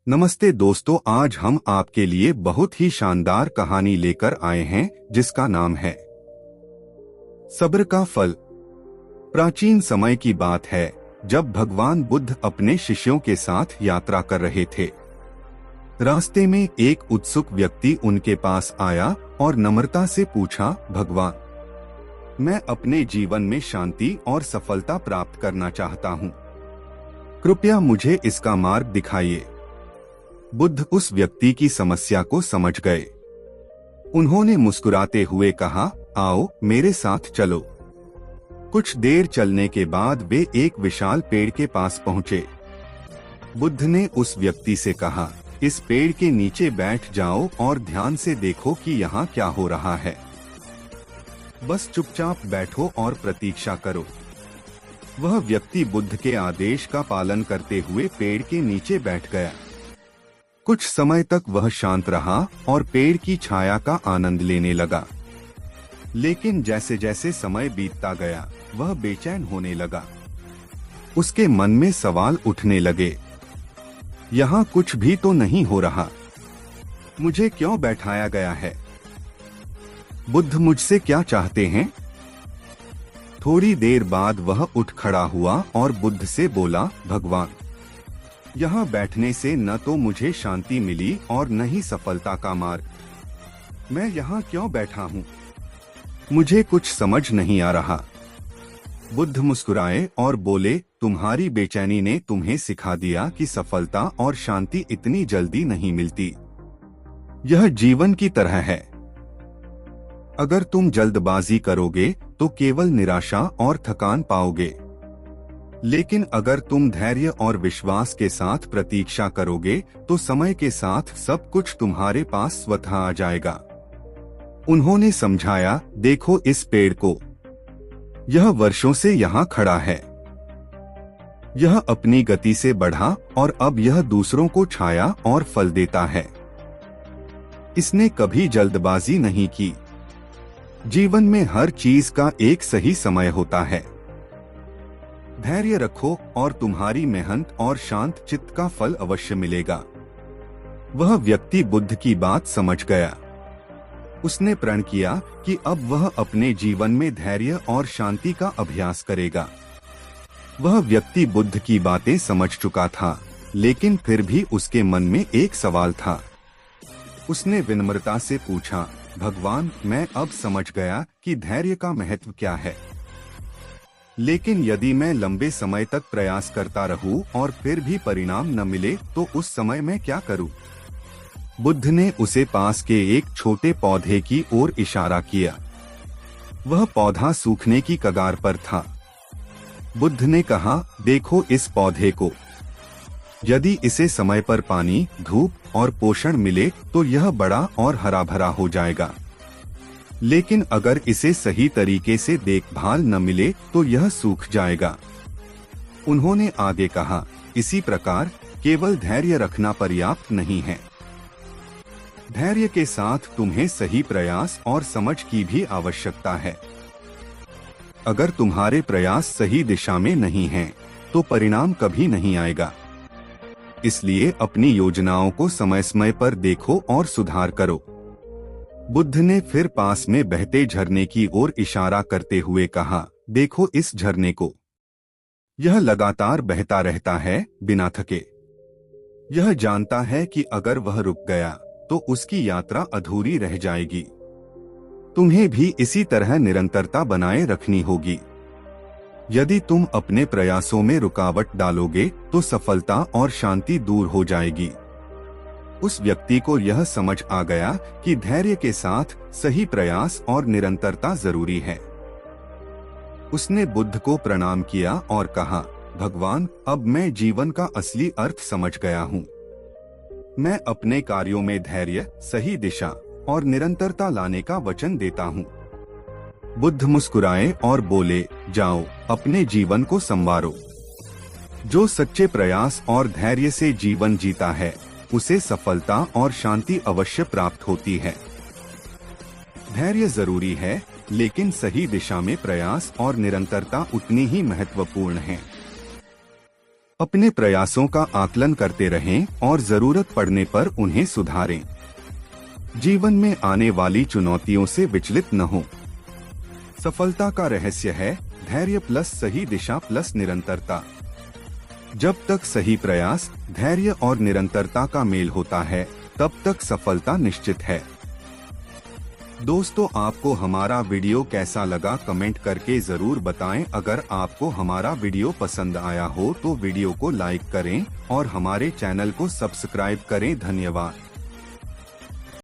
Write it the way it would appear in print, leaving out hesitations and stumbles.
नमस्ते दोस्तों, आज हम आपके लिए बहुत ही शानदार कहानी लेकर आए हैं जिसका नाम है सब्र का फल। प्राचीन समय की बात है जब भगवान बुद्ध अपने शिष्यों के साथ यात्रा कर रहे थे। रास्ते में एक उत्सुक व्यक्ति उनके पास आया और नम्रता से पूछा, भगवान, मैं अपने जीवन में शांति और सफलता प्राप्त करना चाहता हूँ, कृपया मुझे इसका मार्ग दिखाइए। बुद्ध उस व्यक्ति की समस्या को समझ गए। उन्होंने मुस्कुराते हुए कहा, आओ मेरे साथ चलो। कुछ देर चलने के बाद वे एक विशाल पेड़ के पास पहुंचे। बुद्ध ने उस व्यक्ति से कहा, इस पेड़ के नीचे बैठ जाओ और ध्यान से देखो कि यहाँ क्या हो रहा है। बस चुपचाप बैठो और प्रतीक्षा करो। वह व्यक्ति बुद्ध के आदेश का पालन करते हुए पेड़ के नीचे बैठ गया। कुछ समय तक वह शांत रहा और पेड़ की छाया का आनंद लेने लगा। लेकिन जैसे जैसे समय बीतता गया, वह बेचैन होने लगा। उसके मन में सवाल उठने लगे, यहाँ कुछ भी तो नहीं हो रहा। मुझे क्यों बैठाया गया है? बुद्ध मुझसे क्या चाहते हैं? थोड़ी देर बाद वह उठ खड़ा हुआ और बुद्ध से बोला, भगवान, यहाँ बैठने से न तो मुझे शांति मिली और न ही सफलता का मार्ग। मैं यहाँ क्यों बैठा हूँ? मुझे कुछ समझ नहीं आ रहा। बुद्ध मुस्कुराए और बोले, तुम्हारी बेचैनी ने तुम्हें सिखा दिया कि सफलता और शांति इतनी जल्दी नहीं मिलती। यह जीवन की तरह है। अगर तुम जल्दबाजी करोगे तो केवल निराशा और थकान पाओगे। लेकिन अगर तुम धैर्य और विश्वास के साथ प्रतीक्षा करोगे तो समय के साथ सब कुछ तुम्हारे पास स्वतः आ जाएगा। उन्होंने समझाया, देखो इस पेड़ को, यह वर्षों से यहाँ खड़ा है। यह अपनी गति से बढ़ा और अब यह दूसरों को छाया और फल देता है। इसने कभी जल्दबाजी नहीं की। जीवन में हर चीज का एक सही समय होता है। धैर्य रखो और तुम्हारी मेहनत और शांत चित्त का फल अवश्य मिलेगा। वह व्यक्ति बुद्ध की बात समझ गया। उसने प्रण किया कि अब वह अपने जीवन में धैर्य और शांति का अभ्यास करेगा। वह व्यक्ति बुद्ध की बातें समझ चुका था, लेकिन फिर भी उसके मन में एक सवाल था। उसने विनम्रता से पूछा, भगवान, मैं अब समझ गया कि धैर्य का महत्व क्या है। लेकिन यदि मैं लंबे समय तक प्रयास करता रहूं और फिर भी परिणाम न मिले तो उस समय मैं क्या करूं? बुद्ध ने उसे पास के एक छोटे पौधे की ओर इशारा किया। वह पौधा सूखने की कगार पर था। बुद्ध ने कहा, देखो इस पौधे को। यदि इसे समय पर पानी, धूप और पोषण मिले तो यह बड़ा और हरा भरा हो जाएगा। लेकिन अगर इसे सही तरीके से देखभाल न मिले तो यह सूख जाएगा। उन्होंने आगे कहा, इसी प्रकार केवल धैर्य रखना पर्याप्त नहीं है। धैर्य के साथ तुम्हें सही प्रयास और समझ की भी आवश्यकता है। अगर तुम्हारे प्रयास सही दिशा में नहीं हैं, तो परिणाम कभी नहीं आएगा। इसलिए अपनी योजनाओं को समय समय पर देखो और सुधार करो। बुद्ध ने फिर पास में बहते झरने की ओर इशारा करते हुए कहा, देखो इस झरने को। यह लगातार बहता रहता है, बिना थके। यह जानता है कि अगर वह रुक गया तो उसकी यात्रा अधूरी रह जाएगी। तुम्हें भी इसी तरह निरंतरता बनाए रखनी होगी। यदि तुम अपने प्रयासों में रुकावट डालोगे तो सफलता और शांति दूर हो जाएगी। उस व्यक्ति को यह समझ आ गया कि धैर्य के साथ सही प्रयास और निरंतरता जरूरी है। उसने बुद्ध को प्रणाम किया और कहा, भगवान, अब मैं जीवन का असली अर्थ समझ गया हूँ। मैं अपने कार्यों में धैर्य, सही दिशा और निरंतरता लाने का वचन देता हूँ। बुद्ध मुस्कुराए और बोले, जाओ अपने जीवन को संवारो। जो सच्चे प्रयास और धैर्य से जीवन जीता है उसे सफलता और शांति अवश्य प्राप्त होती है। धैर्य जरूरी है, लेकिन सही दिशा में प्रयास और निरंतरता उतनी ही महत्वपूर्ण है। अपने प्रयासों का आकलन करते रहें और जरूरत पड़ने पर उन्हें सुधारें। जीवन में आने वाली चुनौतियों से विचलित न हो। सफलता का रहस्य है धैर्य प्लस सही दिशा प्लस निरंतरता। जब तक सही प्रयास, धैर्य और निरंतरता का मेल होता है, तब तक सफलता निश्चित है। दोस्तों, आपको हमारा वीडियो कैसा लगा कमेंट करके जरूर बताएं। अगर आपको हमारा वीडियो पसंद आया हो तो वीडियो को लाइक करें और हमारे चैनल को सब्सक्राइब करें। धन्यवाद।